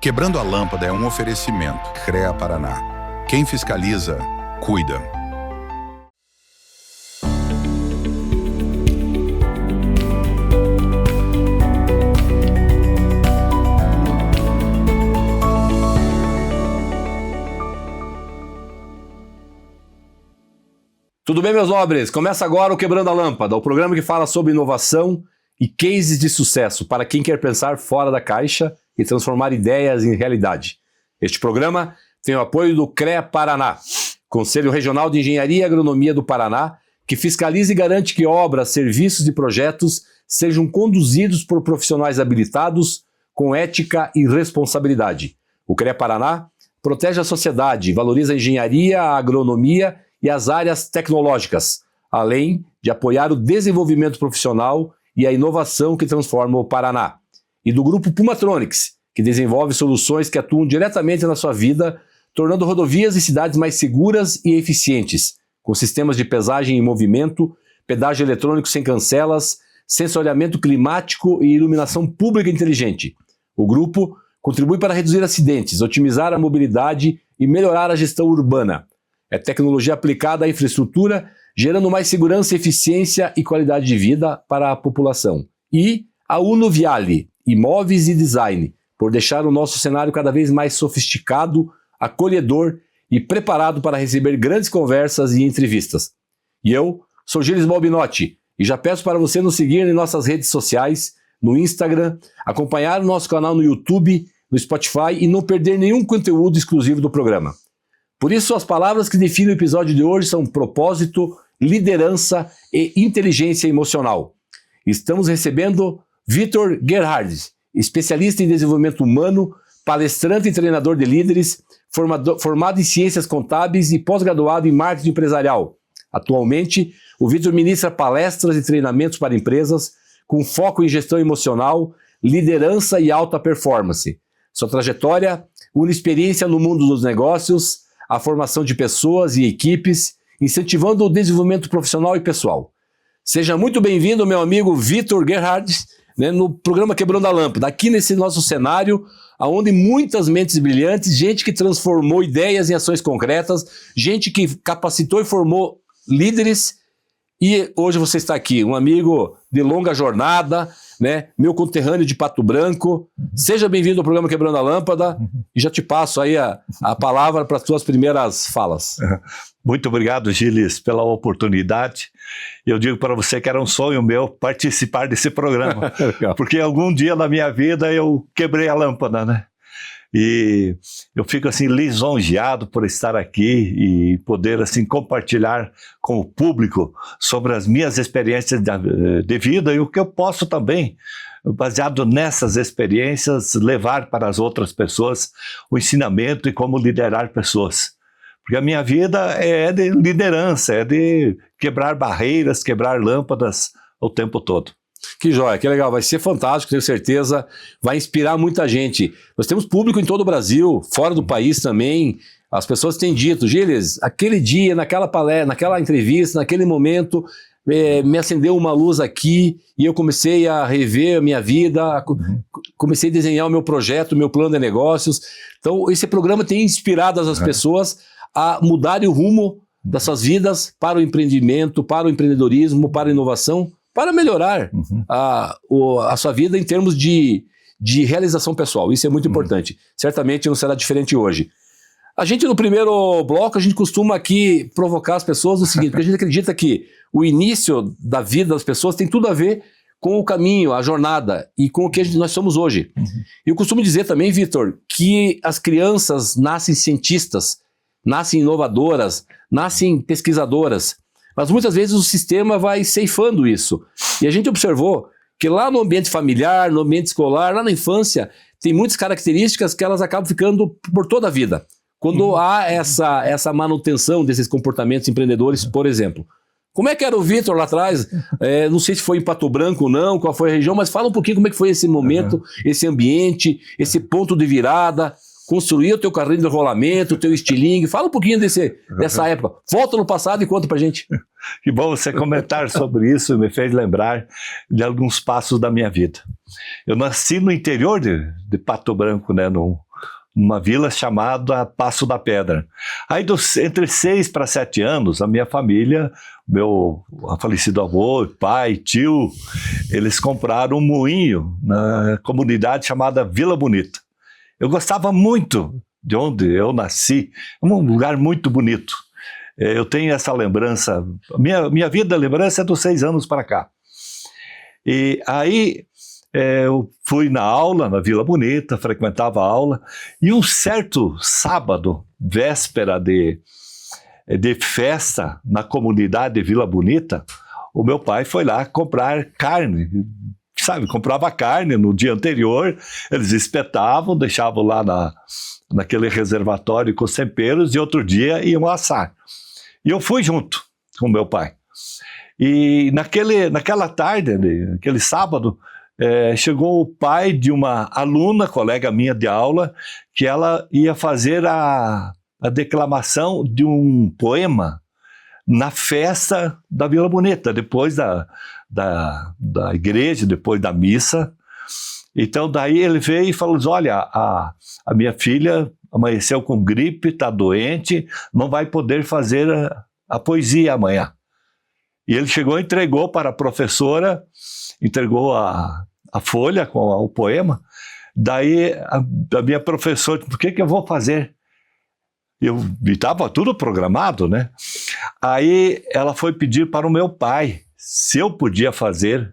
Quebrando a Lâmpada é um oferecimento. CREA Paraná. Quem fiscaliza, cuida. Tudo bem, meus nobres? Começa agora o Quebrando a Lâmpada, o programa que fala sobre inovação e cases de sucesso para quem quer pensar fora da caixa e transformar ideias em realidade. Este programa tem o apoio do CREA Paraná, Conselho Regional de Engenharia e Agronomia do Paraná, que fiscaliza e garante que obras, serviços e projetos sejam conduzidos por profissionais habilitados com ética e responsabilidade. O CREA Paraná protege a sociedade, valoriza a engenharia, a agronomia e as áreas tecnológicas, além de apoiar o desenvolvimento profissional e a inovação que transforma o Paraná. E do grupo Pumatronics, que desenvolve soluções que atuam diretamente na sua vida, tornando rodovias e cidades mais seguras e eficientes, com sistemas de pesagem em movimento, pedágio eletrônico sem cancelas, sensoriamento climático e iluminação pública inteligente. O grupo contribui para reduzir acidentes, otimizar a mobilidade e melhorar a gestão urbana. É tecnologia aplicada à infraestrutura, gerando mais segurança, eficiência e qualidade de vida para a população. E a Unoviale, imóveis e design, por deixar o nosso cenário cada vez mais sofisticado, acolhedor e preparado para receber grandes conversas e entrevistas. E eu sou Gilles Balbinotti e já peço para você nos seguir em nossas redes sociais, no Instagram, acompanhar o nosso canal no YouTube, no Spotify e não perder nenhum conteúdo exclusivo do programa. Por isso, as palavras que definem o episódio de hoje são propósito, liderança e inteligência emocional. Estamos recebendo Vitor Gerhard, especialista em desenvolvimento humano, palestrante e treinador de líderes, formado em ciências contábeis e pós-graduado em marketing empresarial. Atualmente, o Vitor ministra palestras e treinamentos para empresas com foco em gestão emocional, liderança e alta performance. Sua trajetória une experiência no mundo dos negócios, a formação de pessoas e equipes, incentivando o desenvolvimento profissional e pessoal. Seja muito bem-vindo, meu amigo Vitor Gerhard, no programa Quebrando a Lâmpada, aqui nesse nosso cenário, onde muitas mentes brilhantes, gente que transformou ideias em ações concretas, gente que capacitou e formou líderes, e hoje você está aqui, um amigo de longa jornada, meu conterrâneo de Pato Branco. Seja bem-vindo ao programa Quebrando a Lâmpada e já te passo aí a palavra para as tuas primeiras falas. Muito obrigado, Gilles, pela oportunidade. Eu digo para você que era um sonho meu participar desse programa, porque algum dia na minha vida eu quebrei a lâmpada, né? E eu fico assim lisonjeado por estar aqui e poder assim compartilhar com o público sobre as minhas experiências de vida e o que eu posso também, baseado nessas experiências, levar para as outras pessoas o ensinamento e como liderar pessoas. Porque a minha vida é de liderança, é de quebrar barreiras, quebrar lâmpadas o tempo todo. Que joia, que legal, vai ser fantástico, tenho certeza, vai inspirar muita gente. Nós temos público em todo o Brasil, fora do país também. As pessoas têm dito, Gilles, aquele dia, naquela palestra, naquela entrevista, naquele momento, me acendeu uma luz aqui e eu comecei a rever a minha vida, comecei a desenhar o meu projeto, o meu plano de negócios. Então, esse programa tem inspirado as pessoas a mudarem o rumo das suas vidas para o empreendimento, para o empreendedorismo, para a inovação, para melhorar a sua vida em termos de realização pessoal. Isso é muito importante. Certamente não será diferente hoje. A gente, no primeiro bloco, a gente costuma aqui provocar as pessoas no seguinte, porque a gente acredita que o início da vida das pessoas tem tudo a ver com o caminho, a jornada e com o que nós somos hoje. E eu costumo dizer também, Vitor, que as crianças nascem cientistas, nascem inovadoras, nascem pesquisadoras, mas muitas vezes o sistema vai ceifando isso. E a gente observou que lá no ambiente familiar, no ambiente escolar, lá na infância, tem muitas características que elas acabam ficando por toda a vida. Quando há essa manutenção desses comportamentos empreendedores, por exemplo. Como é que era o Vitor lá atrás? Não sei se foi em Pato Branco ou não, qual foi a região, mas fala um pouquinho como é que foi esse momento, esse ambiente, esse ponto de virada. construía o teu carrinho de rolamento, o teu estilingue. Fala um pouquinho dessa época. Volta no passado e conta pra gente. Que bom você comentar sobre isso, me fez lembrar de alguns passos da minha vida. Eu nasci no interior de Pato Branco, né, numa vila chamada Passo da Pedra. Aí, entre 6 para 7 anos, a minha família, meu falecido avô, pai, tio, eles compraram um moinho na comunidade chamada Vila Bonita. Eu gostava muito de onde eu nasci, um lugar muito bonito. Eu tenho essa lembrança, minha vida, a lembrança é dos 6 anos para cá. E aí eu fui na aula, na Vila Bonita, frequentava a aula, e um certo sábado, véspera de festa na comunidade de Vila Bonita, o meu pai foi lá comprar carne, sabe, comprava carne no dia anterior, eles espetavam, deixavam lá naquele reservatório com os temperos, e outro dia iam assar. E eu fui junto com meu pai. E naquela tarde, naquele sábado, chegou o pai de uma aluna, colega minha de aula, que ela ia fazer a declamação de um poema na festa da Vila Bonita, depois da igreja, depois da missa. Então daí ele veio e falou, olha, a minha filha amanheceu com gripe, está doente, não vai poder fazer a poesia amanhã. E ele chegou e entregou para a professora, entregou a folha com o poema. Daí a minha professora, por que eu vou fazer? E estava tudo programado, né? Aí ela foi pedir para o meu pai se eu podia fazer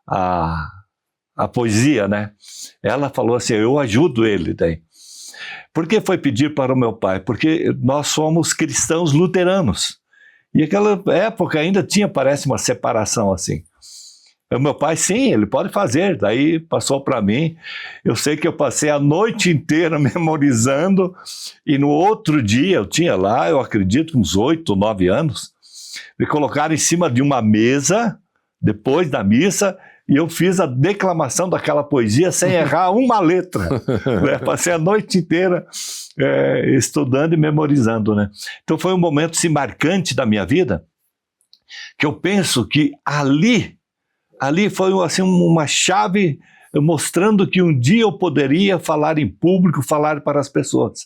a poesia, né? Ela falou assim, eu ajudo ele daí. Por que foi pedir para o meu pai? Porque nós somos cristãos luteranos. E naquela época ainda tinha, parece, uma separação assim. O meu pai, sim, ele pode fazer. Daí passou para mim. Eu sei que eu passei a noite inteira memorizando. E no outro dia, eu tinha lá, eu acredito, uns 8 ou 9 anos, me colocaram em cima de uma mesa, depois da missa, e eu fiz a declamação daquela poesia sem errar uma letra. Né? Passei a noite inteira estudando e memorizando. Né? Então foi um momento assim, marcante da minha vida, que eu penso que ali foi assim, uma chave mostrando que um dia eu poderia falar em público, falar para as pessoas.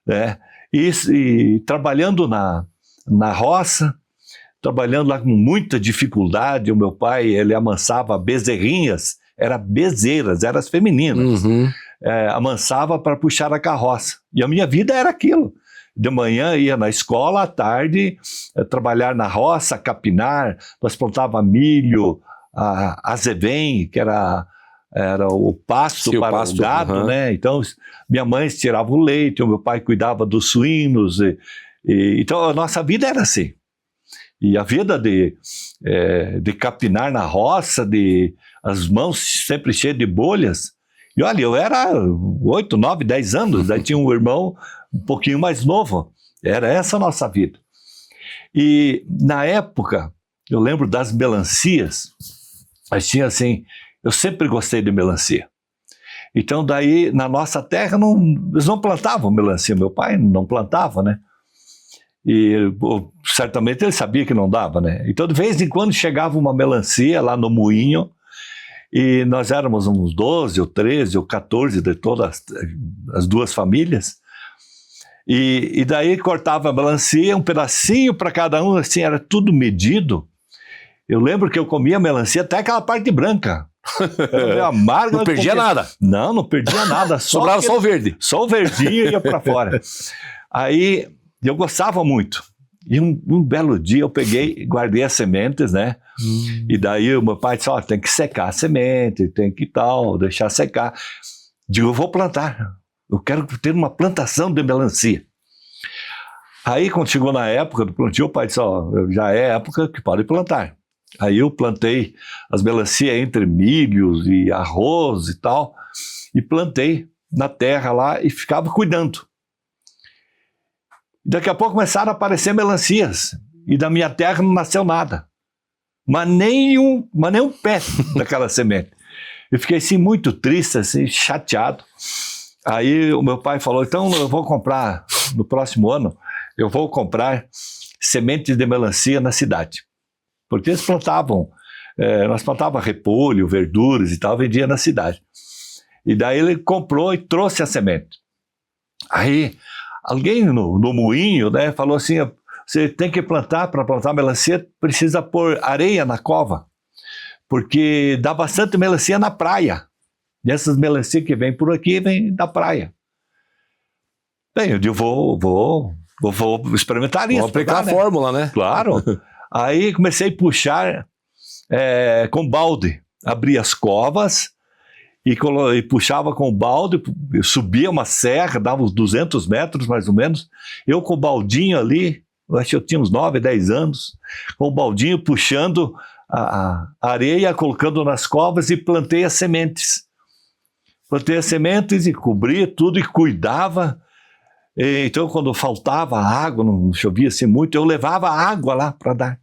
Né? E trabalhando na roça, trabalhando lá com muita dificuldade, o meu pai, ele amansava bezerrinhas, bezerras, eram as femininas, amansava para puxar a carroça. E a minha vida era aquilo. De manhã ia na escola, à tarde trabalhar na roça, capinar, nós plantava milho, azevém, que era o pasto para o gado, né? Então minha mãe tirava o leite, o meu pai cuidava dos suínos, então a nossa vida era assim. E a vida de capinar na roça, as mãos sempre cheias de bolhas. E olha, eu era 8, 9, 10 anos, daí tinha um irmão um pouquinho mais novo. Era essa a nossa vida. E na época, eu lembro das melancias, mas tinha assim, eu sempre gostei de melancia. Então daí, na nossa terra, eles não plantavam melancia, meu pai não plantava, né? E certamente ele sabia que não dava, né? Então de vez em quando chegava uma melancia lá no moinho, e nós éramos uns 12 ou 13 ou 14 de todas as duas famílias, e daí cortava a melancia, um pedacinho para cada um, assim, era tudo medido. Eu lembro que eu comia a melancia até aquela parte branca. Era amarga, não perdia nada. Não perdia nada. Sobrava só o verde. Só o verdinho ia para fora. Aí eu gostava muito. E um belo dia eu peguei, guardei as sementes, né? E daí o meu pai disse, tem que secar a semente, tem que deixar secar. Digo, eu vou plantar. Eu quero ter uma plantação de melancia. Aí quando chegou na época do plantio, o pai disse, já é época que pode plantar. Aí eu plantei as melancias entre milhos e arroz e tal, e plantei na terra lá e ficava cuidando. Daqui a pouco começaram a aparecer melancias, e da minha terra não nasceu nada. Mas nem um pé daquela semente. Eu fiquei assim muito triste, assim, chateado. Aí o meu pai falou, então eu vou comprar, no próximo ano, eu vou comprar sementes de melancia na cidade. Porque eles plantavam, nós plantávamos repolho, verduras e tal, vendia na cidade. E daí ele comprou e trouxe a semente. Aí alguém no moinho, né, falou assim, você tem que plantar, para plantar melancia, precisa pôr areia na cova, porque dá bastante melancia na praia. E essas melancias que vêm por aqui, vêm da praia. Bem, eu digo, vou experimentar isso. Vou aplicar a fórmula, né? Claro. Aí comecei a puxar com balde. Abria as covas e puxava com o balde, eu subia uma serra, dava uns 200 metros mais ou menos. Eu com o baldinho ali, eu acho que eu tinha uns 9, 10 anos, com o baldinho puxando a areia, colocando nas covas e plantei as sementes. Plantei as sementes e cobria tudo e cuidava. Então, quando faltava água, não chovia assim muito, eu levava água lá para dar.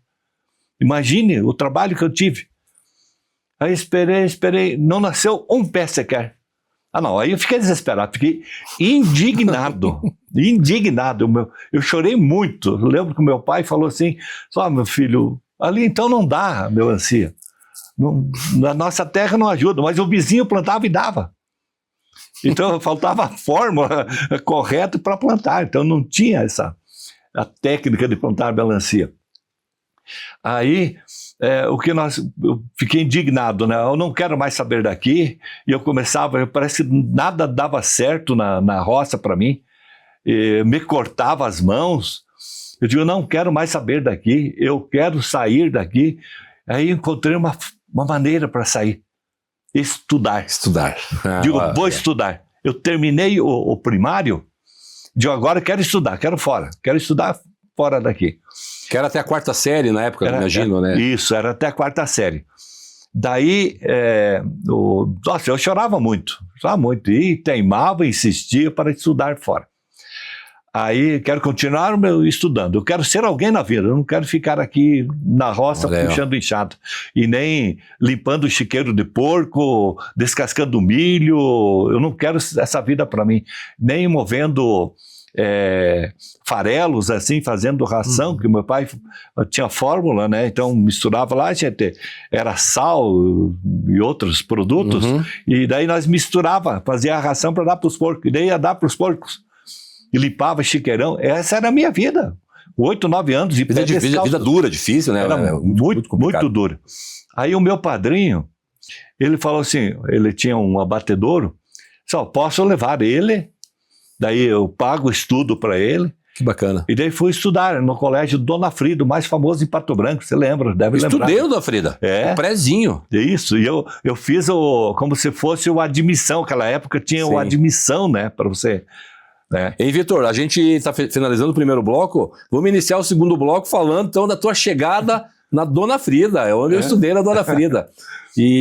Imagine o trabalho que eu tive. Aí esperei, não nasceu um pé sequer. Ah não, aí eu fiquei desesperado, fiquei indignado, eu chorei muito. Eu lembro que o meu pai falou assim, só meu filho, ali então não dá melancia. Na nossa terra não ajuda, mas o vizinho plantava e dava. Então faltava a fórmula correta para plantar, então não tinha a técnica de plantar melancia. Aí eu fiquei indignado, né? Eu não quero mais saber daqui, e eu parece que nada dava certo na roça para mim, me cortava as mãos, eu digo, não quero mais saber daqui, eu quero sair daqui. Aí encontrei uma maneira para sair. Estudar. Digo, vou estudar. Eu terminei o primário, digo, agora quero estudar, quero estudar fora daqui. Que era até a 4ª série na época, imagino, né? Isso, era até a 4ª série. Daí, nossa, eu chorava muito, e teimava, insistia para estudar fora. Aí, quero continuar estudando, eu quero ser alguém na vida, eu não quero ficar aqui na roça puxando enxada, e nem limpando o chiqueiro de porco, descascando milho, eu não quero essa vida para mim, nem movendo farelos, assim, fazendo ração, que meu pai tinha fórmula, né, então misturava lá, gente, era sal e outros produtos, e daí nós misturava, fazia a ração para dar para os porcos, e daí ia dar para os porcos. E limpava chiqueirão, essa era a minha vida, 8, 9 anos. Vida dura, difícil, né? Era muito dura. Aí o meu padrinho, ele falou assim, ele tinha um abatedouro, só posso levar ele, daí eu pago o estudo para ele. Que bacana. E daí fui estudar no colégio Dona Frida, o mais famoso em Pato Branco, você lembra, deve lembrar. Estudei o Dona Frida, o prézinho. Isso, e eu fiz como se fosse o admissão, aquela época tinha o admissão, né, para você... Hein, Vitor, a gente está finalizando o primeiro bloco, vamos iniciar o segundo bloco falando então da tua chegada na Dona Frida, é onde eu estudei na Dona Frida.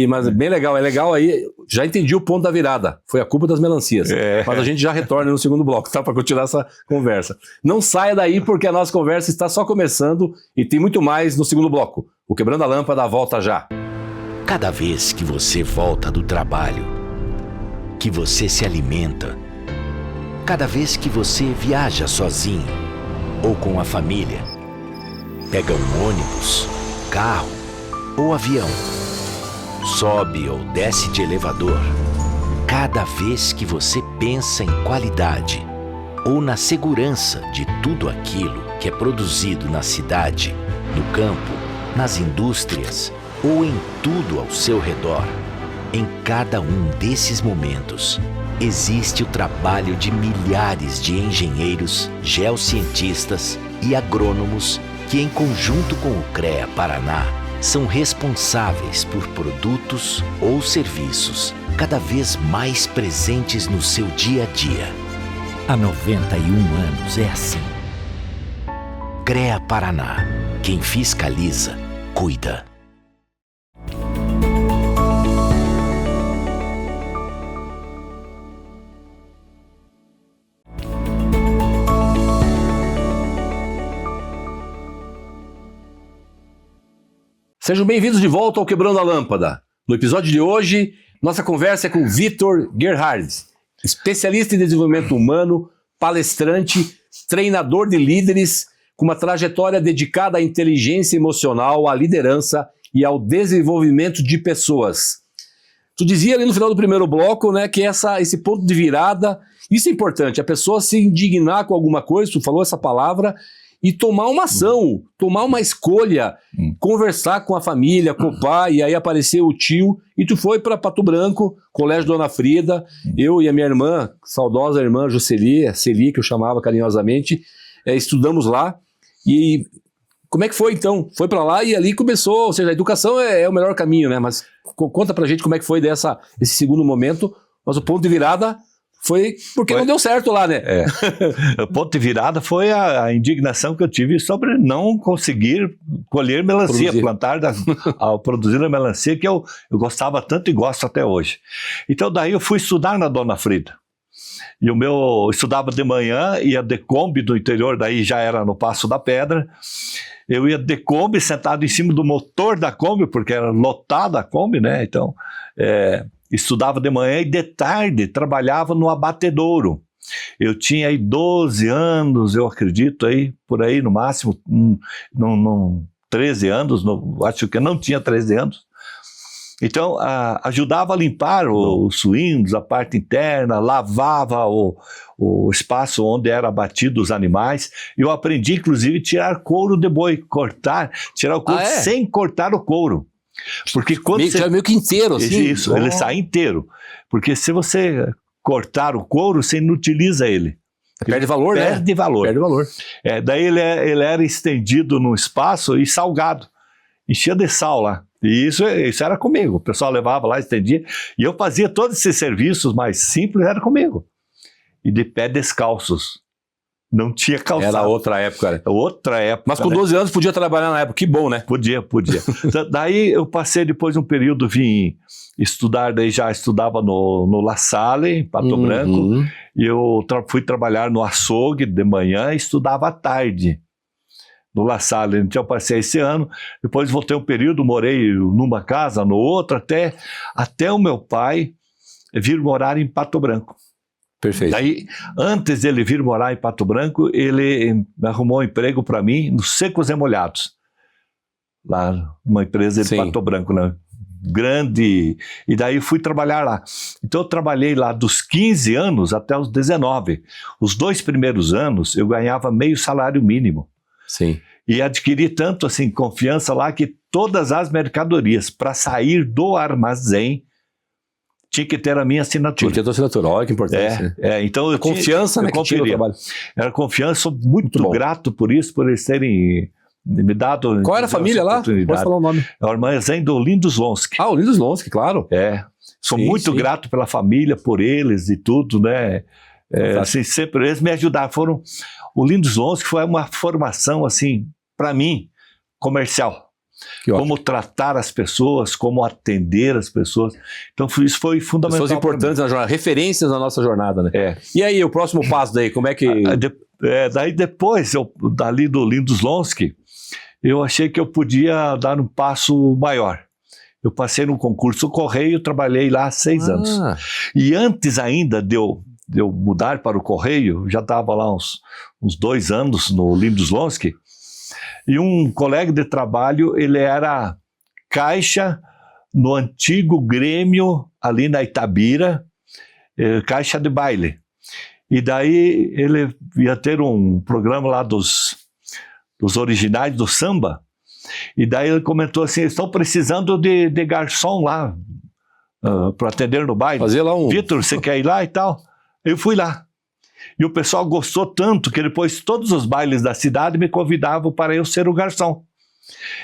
Mas bem legal, é legal aí, já entendi o ponto da virada, foi a culpa das melancias, mas a gente já retorna no segundo bloco, tá, para continuar essa conversa. Não saia daí porque a nossa conversa está só começando e tem muito mais no segundo bloco. O Quebrando a Lâmpada volta já. Cada vez que você volta do trabalho, que você se alimenta, cada vez que você viaja sozinho ou com a família, pega um ônibus, carro ou avião, sobe ou desce de elevador, cada vez que você pensa em qualidade ou na segurança de tudo aquilo que é produzido na cidade, no campo, nas indústrias ou em tudo ao seu redor, em cada um desses momentos, existe o trabalho de milhares de engenheiros, geocientistas e agrônomos que, em conjunto com o CREA Paraná, são responsáveis por produtos ou serviços cada vez mais presentes no seu dia a dia. Há 91 anos é assim. CREA Paraná. Quem fiscaliza, cuida. Sejam bem-vindos de volta ao Quebrando a Lâmpada. No episódio de hoje, nossa conversa é com Vitor Gerhard, especialista em desenvolvimento humano, palestrante, treinador de líderes, com uma trajetória dedicada à inteligência emocional, à liderança e ao desenvolvimento de pessoas. Tu dizia ali no final do primeiro bloco, né, que esse ponto de virada, isso é importante, a pessoa se indignar com alguma coisa, tu falou essa palavra, e tomar uma ação, tomar uma escolha, conversar com a família, com o pai, e aí apareceu o tio, e tu foi para Pato Branco, Colégio Dona Frida, eu e a minha irmã, saudosa irmã Jocely, Celi, que eu chamava carinhosamente, estudamos lá, e como é que foi então? Foi para lá e ali começou, ou seja, a educação é o melhor caminho, né? Mas conta pra gente como é que foi esse segundo momento, mas o ponto de virada foi porque não deu certo lá, né? O ponto de virada foi a indignação que eu tive sobre não conseguir colher melancia, produzir a melancia que eu gostava tanto e gosto até hoje. Então daí eu fui estudar na Dona Frida. E eu estudava de manhã, ia de Kombi do interior, daí já era no Passo da Pedra. Eu ia de Kombi sentado em cima do motor da Kombi, porque era lotada a Kombi, né? Então, estudava de manhã e de tarde trabalhava no abatedouro. Eu tinha aí 12 anos, eu acredito, aí, por aí no máximo, 13 anos, acho que não tinha 13 anos. Então, ajudava a limpar os suínos, a parte interna, lavava o espaço onde eram abatidos os animais. Eu aprendi, inclusive, a tirar couro de boi, tirar o couro sem cortar o couro. Porque quando meio que inteiro, assim? Isso, ele sai inteiro. Porque se você cortar o couro, você inutiliza ele. Perde valor, né? Perde valor. Perde valor. Daí ele era estendido no espaço e salgado. Enchia de sal lá. E isso era comigo. O pessoal levava lá, estendia. E eu fazia todos esses serviços mais simples, era comigo. E de pé descalços. Não tinha calçado. Era outra época, né? Outra época. Mas com 12 anos podia trabalhar na época. Que bom, né? Podia. Daí eu passei depois um período, vim estudar, daí já estudava no La Salle, em Pato Branco. E eu fui trabalhar no açougue de manhã e estudava à tarde. No La Salle, então eu passei esse ano, depois voltei um período, morei numa casa, no outro, até o meu pai vir morar em Pato Branco. Perfeito. Daí, antes dele vir morar em Pato Branco, ele arrumou um emprego para mim nos Secos e Molhados, lá numa empresa de Pato Branco, né? Grande, e daí fui trabalhar lá. Então eu trabalhei lá dos 15 anos até os 19. Os 2 primeiros anos eu ganhava meio salário mínimo. Sim. E adquiri tanto assim confiança lá que todas as mercadorias para sair do armazém tinha que ter a minha assinatura. Tinha que ter a tua assinatura, olha que importante. Então eu confiança, né, que tinha no trabalho. Era confiança, sou muito grato por isso, por eles terem me dado. Qual era a família lá? Pode falar o nome. É o armazém do Lindoslonsky. O Lindoslonsky, claro. Sou muito grato pela família, por eles e tudo, né? Assim, sempre eles me ajudaram. O Lindoslonsky foi uma formação, assim, para mim, comercial. Como tratar as pessoas, como atender as pessoas. Então, isso foi fundamental. Pessoas importantes na jornada, referências na nossa jornada, né? E aí, o próximo passo daí, como é que... Daí depois, dali do Lindoslonsky, eu achei que eu podia dar um passo maior. Eu passei no concurso Correio, trabalhei lá 6 anos. E antes ainda de eu mudar para o Correio, já estava lá uns 2 anos no Lindoslonsky, e um colega de trabalho, ele era caixa no antigo Grêmio, ali na Itabira, caixa de baile. E daí ele ia ter um programa lá dos originais do samba, e daí ele comentou assim, estão precisando de garçom lá, para atender no baile. Fazer lá Vitor, você quer ir lá e tal? Eu fui lá. E o pessoal gostou tanto que depois todos os bailes da cidade me convidavam para eu ser o garçom.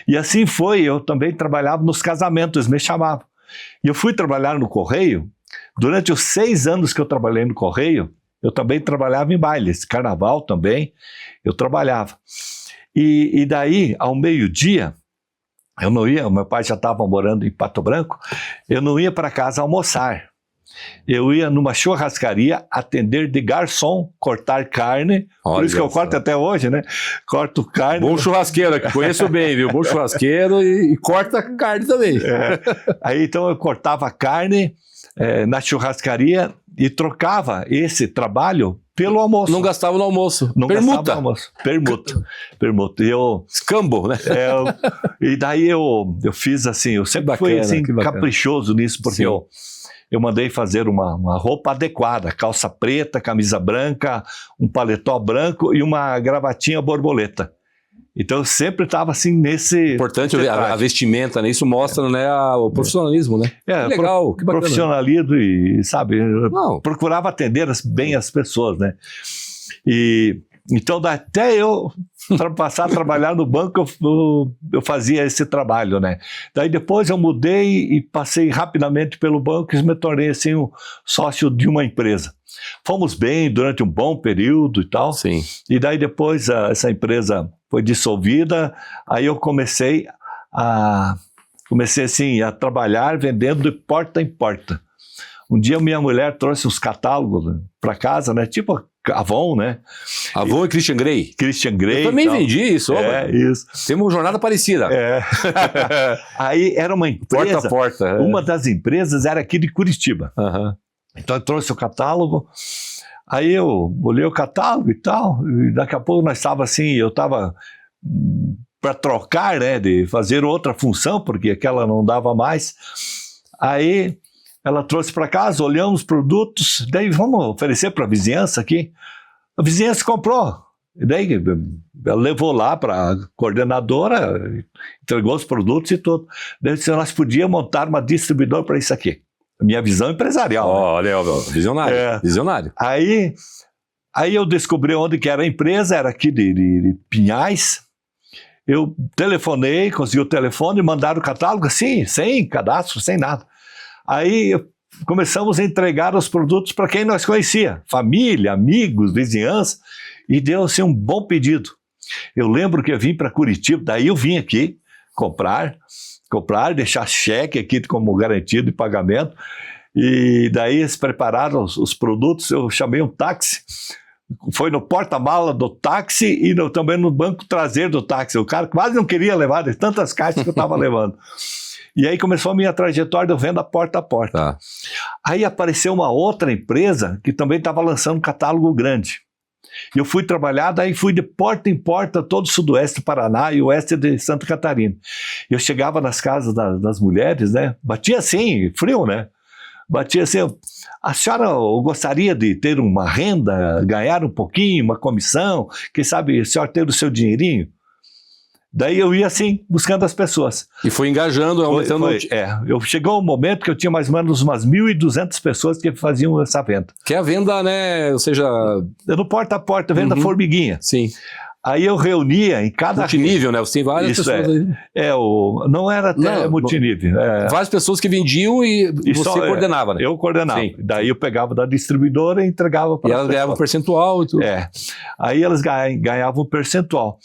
E assim foi, eu também trabalhava nos casamentos, me chamavam. E eu fui trabalhar no Correio, durante os 6 anos que eu trabalhei no Correio, eu também trabalhava em bailes, carnaval também, eu trabalhava. E daí, ao meio-dia, eu não ia, meu pai já estava morando em Pato Branco, eu não ia para casa almoçar. Eu ia numa churrascaria atender de garçom, cortar carne, por isso que eu corto até hoje, né? Corto carne. Bom churrasqueiro, que conheço bem, viu? Bom churrasqueiro e corta carne também. Aí então eu cortava carne na churrascaria e trocava esse trabalho pelo almoço. Não gastava no almoço. Não Permuta. gastava no almoço. Permuta. Escambo, né? E daí eu fiz assim, eu sempre fui assim, caprichoso nisso, porque eu mandei fazer uma roupa adequada, calça preta, camisa branca, um paletó branco e uma gravatinha borboleta. Então eu sempre estava assim nesse... Importante a vestimenta, né? Isso mostra, né, o profissionalismo, né? Que legal, que bacana. Profissionalismo e, sabe, procurava atender bem as pessoas, né? E então até eu passar a trabalhar no banco, eu fazia esse trabalho, né? Daí depois eu mudei e passei rapidamente pelo banco e me tornei assim um sócio de uma empresa. Fomos bem durante um bom período e tal. Sim. E daí depois essa empresa foi dissolvida, aí eu comecei assim a trabalhar vendendo de porta em porta. Um dia minha mulher trouxe uns catálogos para casa, né? Tipo Avon, né? Avon e Christian Grey. Christian Grey. Eu também vendi isso. Isso. Tem uma jornada parecida. Aí era uma empresa. Porta a porta. Uma das empresas era aqui de Curitiba. Então eu trouxe o catálogo. Aí eu olhei o catálogo e tal, e daqui a pouco nós estávamos assim, eu estava para trocar, né, de fazer outra função, porque aquela não dava mais. Aí ela trouxe para casa, olhamos os produtos, daí vamos oferecer para a vizinhança aqui. A vizinhança comprou. E daí ela levou lá para a coordenadora, entregou os produtos e tudo. Daí disse, nós podíamos montar uma distribuidora para isso aqui. Minha visão empresarial. Olha, visionário. Visionário. Aí eu descobri onde que era a empresa, era aqui de Pinhais. Eu telefonei, consegui o telefone, mandaram o catálogo assim, sem cadastro, sem nada. Aí começamos a entregar os produtos para quem nós conhecia, família, amigos, vizinhança, e deu assim um bom pedido. Eu lembro que eu vim para Curitiba, daí eu vim aqui comprar, deixar cheque aqui como garantia de pagamento, e daí eles prepararam os produtos, eu chamei um táxi, foi no porta-mala do táxi e também no banco traseiro do táxi, o cara quase não queria levar de tantas caixas que eu estava levando. E aí começou a minha trajetória de venda porta a porta. Aí apareceu uma outra empresa que também estava lançando um catálogo grande. Eu fui trabalhar, daí fui de porta em porta, todo o sudoeste do Paraná e oeste de Santa Catarina. Eu chegava nas casas das mulheres, né? Batia assim, frio, né? Batia assim, a senhora gostaria de ter uma renda, ganhar um pouquinho, uma comissão, quem sabe a senhora ter o seu dinheirinho? Daí eu ia assim, buscando as pessoas. E foi engajando, aumentando... Chegou um momento que eu tinha mais ou menos umas 1.200 pessoas que faziam essa venda. Que é a venda, né, ou seja... No porta a porta, venda formiguinha. Sim. Aí eu reunia em cada... Multinível, né? Você tem várias pessoas aí. Não era até multinível. Várias pessoas que vendiam e você coordenava, né? Eu coordenava. Sim. Daí eu pegava da distribuidora e entregava para... E elas ganhavam percentual e tudo. Aí elas ganhavam percentual.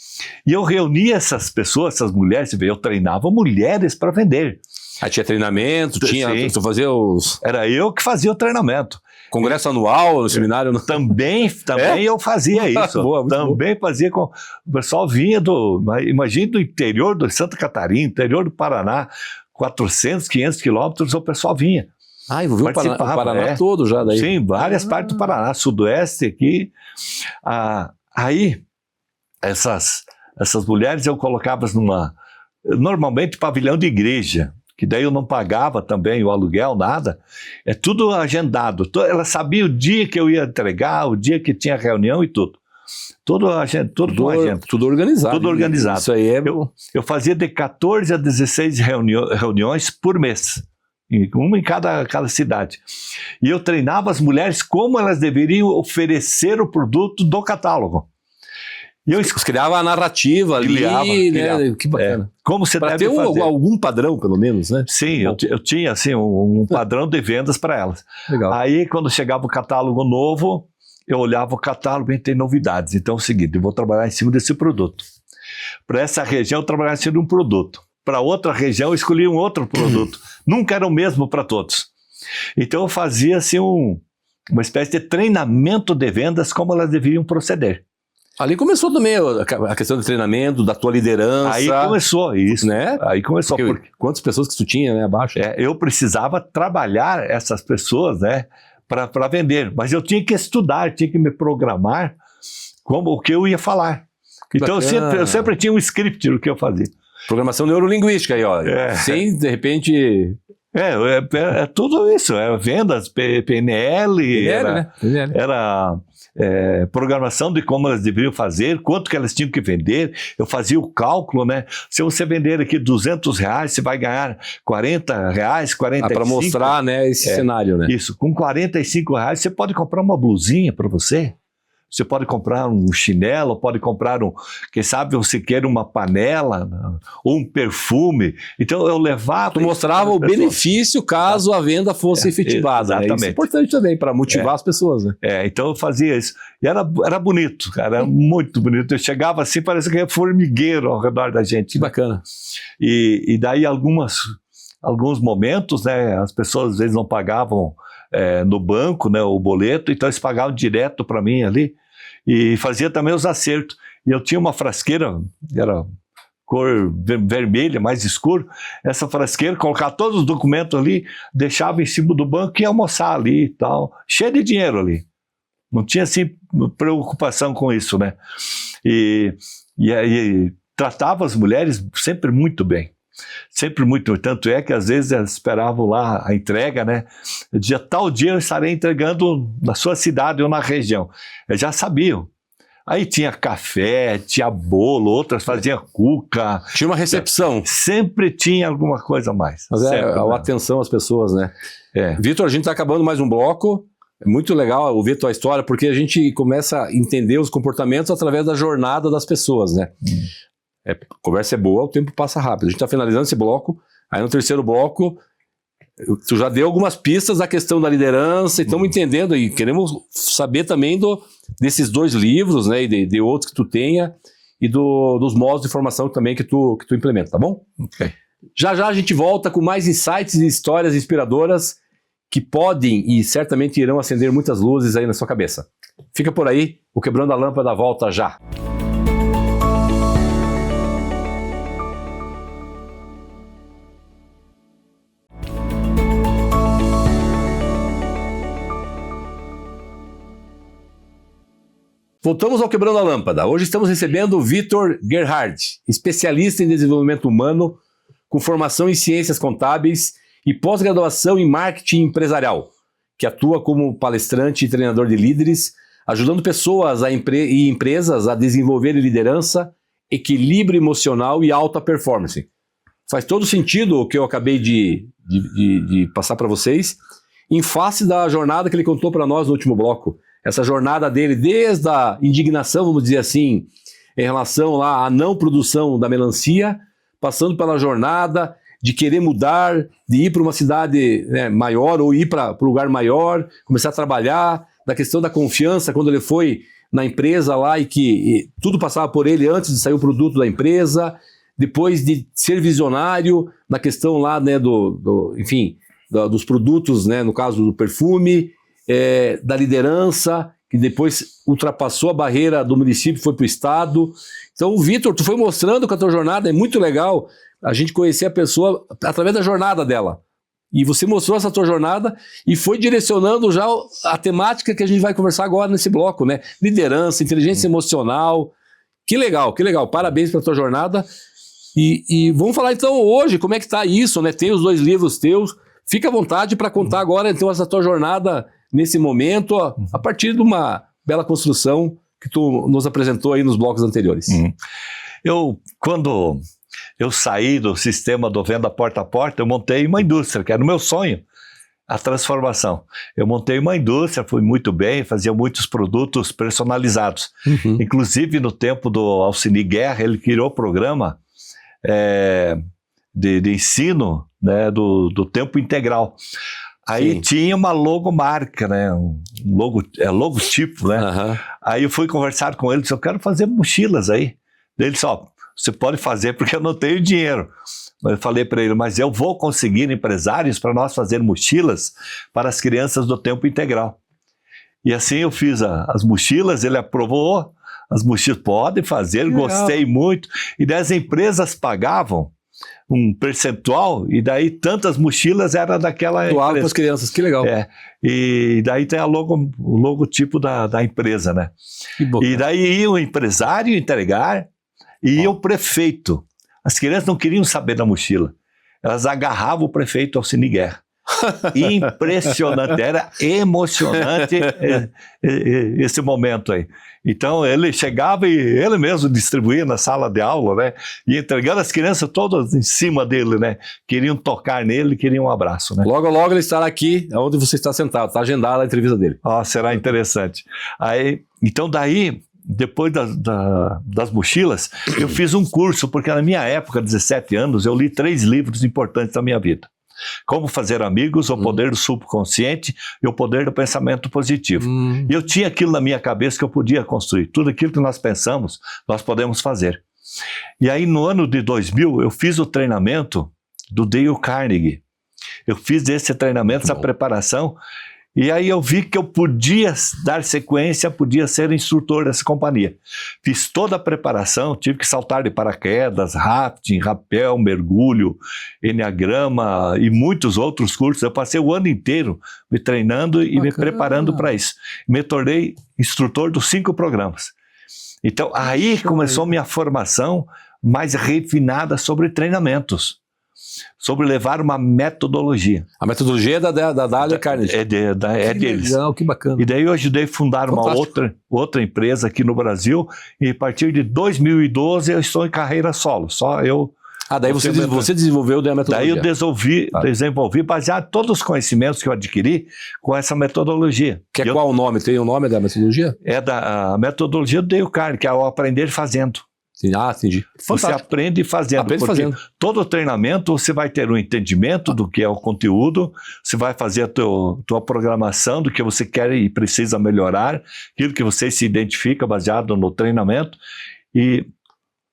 E eu reunia essas pessoas, essas mulheres, eu treinava mulheres para vender. Aí tinha treinamento, você fazia os... Era eu que fazia o treinamento. Congresso anual, no seminário? Também eu fazia isso. Também fazia com... O pessoal vinha imagina do interior de Santa Catarina, interior do Paraná, 400, 500 quilômetros, o pessoal vinha. Eu vi o Paraná todo já daí. Sim, várias partes do Paraná, sudoeste aqui. Aí, essas mulheres eu colocava normalmente pavilhão de igreja, que daí eu não pagava também o aluguel, nada. É tudo agendado. Ela sabia o dia que eu ia entregar, o dia que tinha reunião e tudo. Tudo organizado. Tudo organizado. Isso aí é... Eu fazia de 14 a 16 reuniões por mês. Uma em cada cidade. E eu treinava as mulheres como elas deveriam oferecer o produto do catálogo. E eu criava a narrativa ali, né? Que bacana. Como você pra deve ter fazer. Algum padrão, pelo menos, né? Sim, eu tinha assim, um padrão de vendas para elas. Legal. Aí, quando chegava o catálogo novo, eu olhava o catálogo e tem novidades. Então é o seguinte, eu vou trabalhar em cima desse produto. Para essa região, eu trabalhava em cima de um produto. Para outra região, eu escolhi um outro produto. Nunca era o mesmo para todos. Então eu fazia assim uma espécie de treinamento de vendas, como elas deveriam proceder. Ali começou também a questão do treinamento, da tua liderança. Aí começou isso, né? Aí começou. Porque quantas pessoas que tu tinha, né, abaixo? Eu precisava trabalhar essas pessoas, né, para vender, mas eu tinha que estudar, tinha que me programar como o que eu ia falar. Então eu sempre tinha um script do que eu fazia. Programação neurolinguística aí, ó. Sem, de repente... É tudo isso, vendas, PNL, era programação de como elas deveriam fazer, quanto que elas tinham que vender. Eu fazia o cálculo, né? Se você vender aqui R$200, você vai ganhar R$40, 45. Para mostrar, né, esse cenário, né? Isso, com R$45 você pode comprar uma blusinha para você. Você pode comprar um chinelo, pode comprar quem sabe você quer uma panela ou um perfume. Então eu levava... Tu mostrava o benefício caso a venda fosse efetivada. Exatamente. Né? Isso é importante também para motivar as pessoas, né? Então eu fazia isso. E era bonito, cara, era muito bonito. Eu chegava assim, parecia que era formigueiro ao redor da gente. Que bacana. E daí alguns momentos, né, as pessoas às vezes não pagavam no banco, né, o boleto, então eles pagavam direto para mim ali e fazia também os acertos. E eu tinha uma frasqueira, era cor vermelha, mais escuro, essa frasqueira, colocava todos os documentos ali, deixava em cima do banco e ia almoçar ali e tal, cheio de dinheiro ali. Não tinha assim preocupação com isso, né? E tratava as mulheres sempre muito bem. Sempre muito, tanto é que às vezes elas esperavam lá a entrega, né? Tal dia eu estarei entregando na sua cidade ou na região. Eles já sabiam. Aí tinha café, tinha bolo, outras faziam cuca. Tinha uma recepção. Sempre tinha alguma coisa a mais. Mas a atenção às pessoas, né? Vitor, a gente está acabando mais um bloco. É muito legal ouvir a tua história, porque a gente começa a entender os comportamentos através da jornada das pessoas, né? A conversa é boa, o tempo passa rápido. A gente está finalizando esse bloco, aí no terceiro bloco, tu já deu algumas pistas da questão da liderança, e estamos entendendo, e queremos saber também desses 2 livros, né, e de outros que tu tenha, e dos modos de formação também que tu implementa, tá bom? Ok. Já a gente volta com mais insights e histórias inspiradoras que podem e certamente irão acender muitas luzes aí na sua cabeça. Fica por aí, o Quebrando a Lâmpada volta já. Voltamos ao Quebrando a Lâmpada. Hoje estamos recebendo o Vitor Gerhard, especialista em desenvolvimento humano, com formação em ciências contábeis e pós-graduação em marketing empresarial, que atua como palestrante e treinador de líderes, ajudando pessoas e empresas a desenvolverem liderança, equilíbrio emocional e alta performance. Faz todo sentido o que eu acabei de passar para vocês, em face da jornada que ele contou para nós no último bloco. Essa jornada dele, desde a indignação, vamos dizer assim, em relação lá à não produção da melancia, passando pela jornada de querer mudar, de ir para uma cidade, né, maior ou ir para um lugar maior, começar a trabalhar, da questão da confiança, quando ele foi na empresa lá e tudo passava por ele antes de sair o produto da empresa, depois de ser visionário na questão lá, né, dos produtos, né, no caso do perfume, da liderança, que depois ultrapassou a barreira do município e foi para o estado. Então, Vitor, tu foi mostrando com a tua jornada, é muito legal a gente conhecer a pessoa através da jornada dela. E você mostrou essa tua jornada e foi direcionando já a temática que a gente vai conversar agora nesse bloco, né? Liderança, inteligência emocional. Que legal, que legal. Parabéns pela tua jornada. E vamos falar então hoje como é que está isso, né? Tem os 2 livros teus. Fica à vontade para contar agora então essa tua jornada nesse momento, a partir de uma bela construção que tu nos apresentou aí nos blocos anteriores. Quando eu saí do sistema do venda porta a porta, eu montei uma indústria, que era o meu sonho, a transformação. Eu montei uma indústria, fui muito bem, fazia muitos produtos personalizados. Inclusive, no tempo do Alcini Guerra, ele criou o programa de ensino, né, do tempo integral. Aí Sim. tinha uma logomarca, né? Logotipo, né? Aí eu fui conversar com ele, disse, eu quero fazer mochilas aí. Ele disse, você pode fazer porque eu não tenho dinheiro. Eu falei para ele, mas eu vou conseguir empresários para nós fazer mochilas para as crianças do tempo integral. E assim eu fiz as mochilas, ele aprovou, as mochilas. Pode fazer, gostei muito. E daí as empresas pagavam um percentual, e daí tantas mochilas era daquela Doava para empresa. as crianças, que legal. E daí tem o logotipo da empresa, né? Que bom. E daí ia o empresário entregar e ia o prefeito. As crianças não queriam saber da mochila. Elas agarravam o prefeito Alcine Guerra. Impressionante, era emocionante esse momento aí. Então ele chegava e ele mesmo distribuía na sala de aula, né? E entregando as crianças todas em cima dele, né? Queriam tocar nele, queriam um abraço, né? Logo, logo ele estará aqui, onde você está sentado, está agendada a entrevista dele. Será interessante. Aí, então daí, depois das mochilas, eu fiz um curso, porque na minha época, 17 anos, eu li 3 livros importantes da minha vida. Como Fazer Amigos, O Poder do Subconsciente e O Poder do Pensamento Positivo. E eu tinha aquilo na minha cabeça que eu podia construir. Tudo aquilo que nós pensamos, nós podemos fazer. E aí, no ano de 2000, eu fiz o treinamento do Dale Carnegie. Eu fiz esse treinamento, essa preparação, e aí eu vi que eu podia dar sequência, podia ser instrutor dessa companhia. Fiz toda a preparação, tive que saltar de paraquedas, rafting, rapel, mergulho, enneagrama e muitos outros cursos. Eu passei o ano inteiro me treinando e me preparando para isso. Me tornei instrutor dos 5 programas. Então aí começou minha formação mais refinada sobre treinamentos. Sobre levar uma metodologia. A metodologia é da Dale Carnegie. É deles. Legal, que bacana. E daí eu ajudei a fundar uma outra empresa aqui no Brasil, e a partir de 2012 eu estou em carreira solo, só eu. Daí você desenvolveu a metodologia. Daí eu desenvolvi baseado todos os conhecimentos que eu adquiri com essa metodologia. Qual o nome? Tem o nome da metodologia? É da metodologia do Dale Carnegie, que é o aprender fazendo. Entendi. Você aprende fazendo. Todo treinamento você vai ter um entendimento do que é o conteúdo, você vai fazer a tua programação do que você quer e precisa melhorar, aquilo que você se identifica baseado no treinamento, e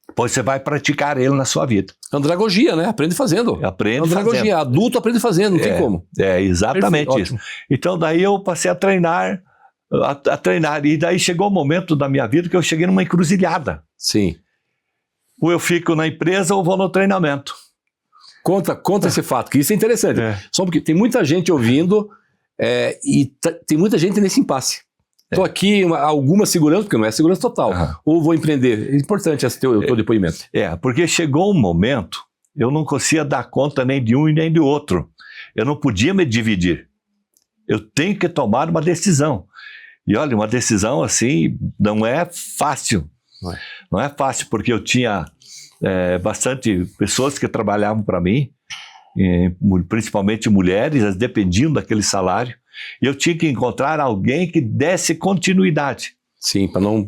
depois você vai praticar ele na sua vida. Andragogia, né? Aprende fazendo. Aprende fazendo. Adulto aprende fazendo, não tem como. É exatamente isso. Ótimo. Então daí eu passei a treinar, e daí chegou o momento da minha vida que eu cheguei numa encruzilhada. Sim. Ou eu fico na empresa ou vou no treinamento. Conta esse fato, que isso é interessante. Só porque tem muita gente ouvindo e tem muita gente nesse impasse. Estou aqui, alguma segurança, porque não é segurança total. Ou vou empreender. É importante esse teu depoimento. Porque chegou um momento, eu não conseguia dar conta nem de um e nem do outro. Eu não podia me dividir. Eu tenho que tomar uma decisão. E olha, uma decisão assim não é fácil. Não é fácil, porque eu tinha bastante pessoas que trabalhavam para mim, principalmente mulheres, elas dependiam daquele salário, e eu tinha que encontrar alguém que desse continuidade. Sim, para não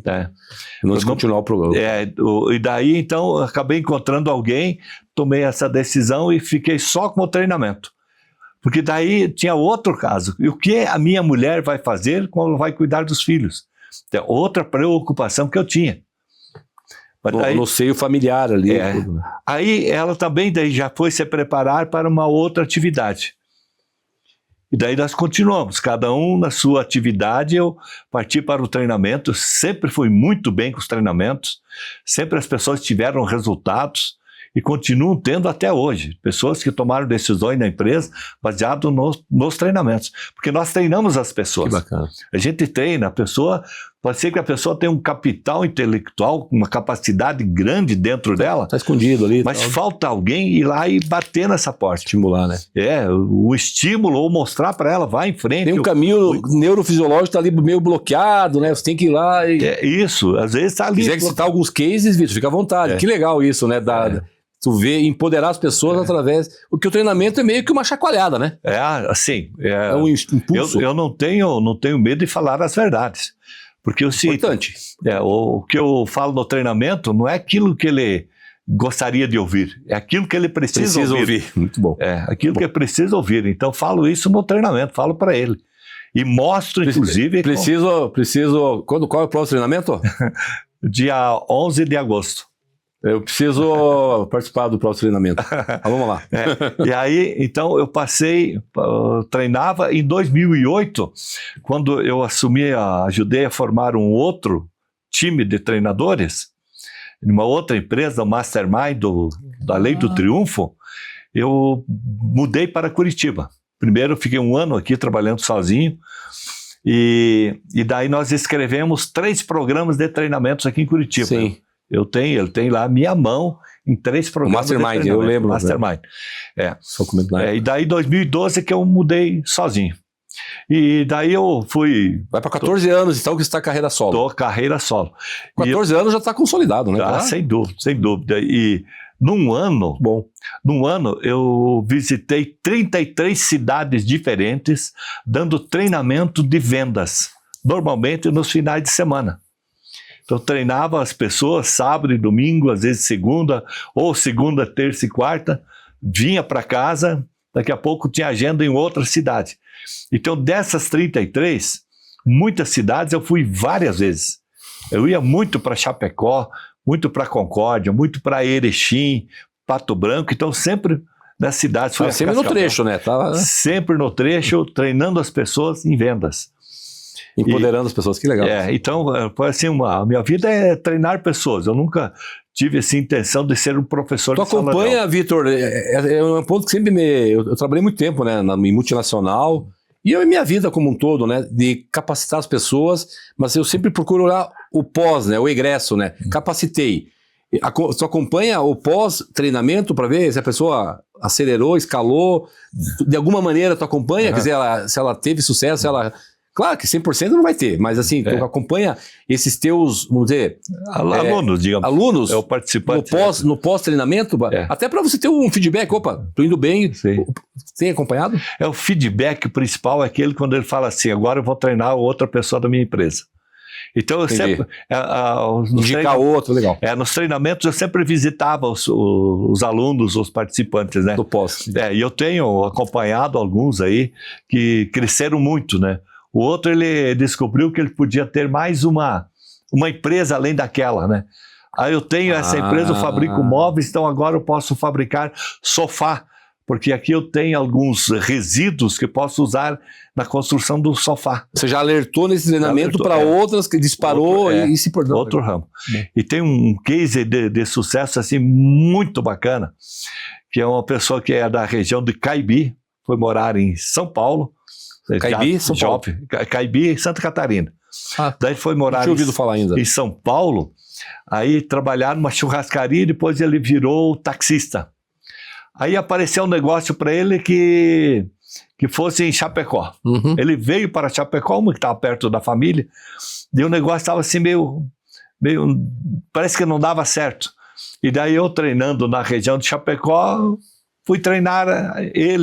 descontinuar o programa. E daí, então, eu acabei encontrando alguém, tomei essa decisão e fiquei só com o treinamento. Porque daí tinha outro caso. E o que a minha mulher vai fazer quando ela vai cuidar dos filhos? É outra preocupação que eu tinha. No seio familiar ali. Tudo, né? Aí ela também daí já foi se preparar para uma outra atividade. E daí nós continuamos, cada um na sua atividade. Eu parti para o treinamento, sempre fui muito bem com os treinamentos, sempre as pessoas tiveram resultados e continuam tendo até hoje. Pessoas que tomaram decisões na empresa baseado nos treinamentos. Porque nós treinamos as pessoas. Que bacana. A gente treina a pessoa, pode ser que a pessoa tenha um capital intelectual, uma capacidade grande dentro dela. Está escondido ali. Mas falta alguém ir lá e bater nessa porta. Estimular, né? O estímulo, ou mostrar para ela, vai em frente. Tem um caminho neurofisiológico, está ali meio bloqueado, né? Você tem que ir lá e... Isso, às vezes está ali. Se quiser citar alguns cases, Vitor, fica à vontade. Que legal isso, né? Tu vê, empoderar as pessoas através... Porque o treinamento é meio que uma chacoalhada, né? Assim... É um impulso. Eu não tenho medo de falar as verdades. Porque eu sinto... Importante. O que eu falo no treinamento não é aquilo que ele gostaria de ouvir. É aquilo que ele precisa ouvir. Muito bom. Aquilo que ele precisa ouvir. Então, falo isso no treinamento, falo para ele. E mostro, inclusive... Preciso... Qual é o próximo treinamento? Dia 11 de agosto. Eu preciso participar do próximo treinamento. Vamos lá. E aí, então, eu treinava em 2008, quando eu ajudei a formar um outro time de treinadores, numa outra empresa, o Mastermind da Lei do Triunfo, eu mudei para Curitiba. Primeiro eu fiquei 1 ano aqui trabalhando sozinho, e daí nós escrevemos 3 programas de treinamentos aqui em Curitiba. Sim. Ele tem lá a minha mão em 3 programas. O Mastermind, eu lembro. Mastermind. Só comentar. E daí em 2012 que eu mudei sozinho. E daí eu fui... Vai para 14 anos, então, que você está carreira solo. Tô carreira solo. 14 anos já está consolidado, né? Sem dúvida. E num ano eu visitei 33 cidades diferentes, dando treinamento de vendas, normalmente nos finais de semana. Então treinava as pessoas sábado e domingo, às vezes segunda, ou segunda, terça e quarta, vinha para casa, daqui a pouco tinha agenda em outra cidade. Então dessas 33, muitas cidades eu fui várias vezes. Eu ia muito para Chapecó, muito para Concórdia, muito para Erechim, Pato Branco, então sempre nas cidades. Sempre no trecho, né? Sempre no trecho, treinando as pessoas em vendas. Empoderando as pessoas, que legal. Então, foi assim, a minha vida é treinar pessoas. Eu nunca tive essa intenção de ser um professor de sala de aula. Tu acompanha, Vitor, é um ponto que sempre eu trabalhei muito tempo, né, em multinacional, e eu em minha vida como um todo, né, de capacitar as pessoas, mas eu sempre procuro olhar o pós, né, o egresso, né, capacitei. Tu acompanha o pós-treinamento para ver se a pessoa acelerou, escalou, de alguma maneira tu acompanha, quer dizer, se ela teve sucesso, se ela... Claro que 100% não vai ter, mas assim, tu acompanha esses teus, vamos dizer... Alunos, digamos. Alunos, é o participante. No pós-treinamento, até para você ter um feedback, opa, tô indo bem, tem acompanhado? O feedback principal é aquele quando ele fala assim, agora eu vou treinar outra pessoa da minha empresa. Então eu sempre... Indicar outro, legal. Nos treinamentos eu sempre visitava os alunos, os participantes, né? Do pós. E eu tenho acompanhado alguns aí que cresceram muito, né? O outro, ele descobriu que ele podia ter mais uma empresa além daquela, né? Aí eu tenho essa empresa, eu fabrico móveis, então agora eu posso fabricar sofá, porque aqui eu tenho alguns resíduos que posso usar na construção do sofá. Você já alertou nesse treinamento para outras que disparou e se portou. Outro ramo. E tem um case de sucesso assim muito bacana, que é uma pessoa que é da região de Caibi, foi morar em São Paulo. Caibi, São Paulo. Caibi, Santa Catarina. Daí foi morar em São Paulo, aí trabalhar numa churrascaria e depois ele virou taxista. Aí apareceu um negócio para ele que fosse em Chapecó. Ele veio para Chapecó, que estava perto da família, e o negócio estava assim meio... Parece que não dava certo. E daí eu treinando na região de Chapecó... Fui treinar a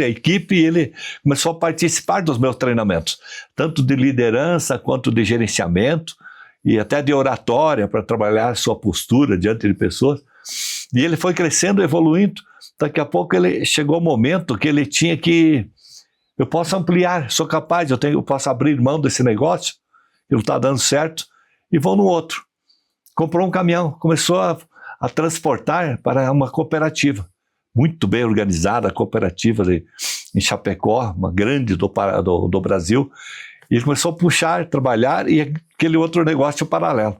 equipe, e ele começou a participar dos meus treinamentos, tanto de liderança quanto de gerenciamento e até de oratória para trabalhar a sua postura diante de pessoas. E ele foi crescendo, evoluindo. Daqui a pouco ele chegou o momento que ele tinha que... Eu posso ampliar, sou capaz, eu posso abrir mão desse negócio, que não está dando certo, e vou no outro. Comprou um caminhão, começou a transportar para uma cooperativa. Muito bem organizada, a cooperativa em Chapecó, uma grande do Brasil. E ele começou a puxar, trabalhar, e aquele outro negócio paralelo.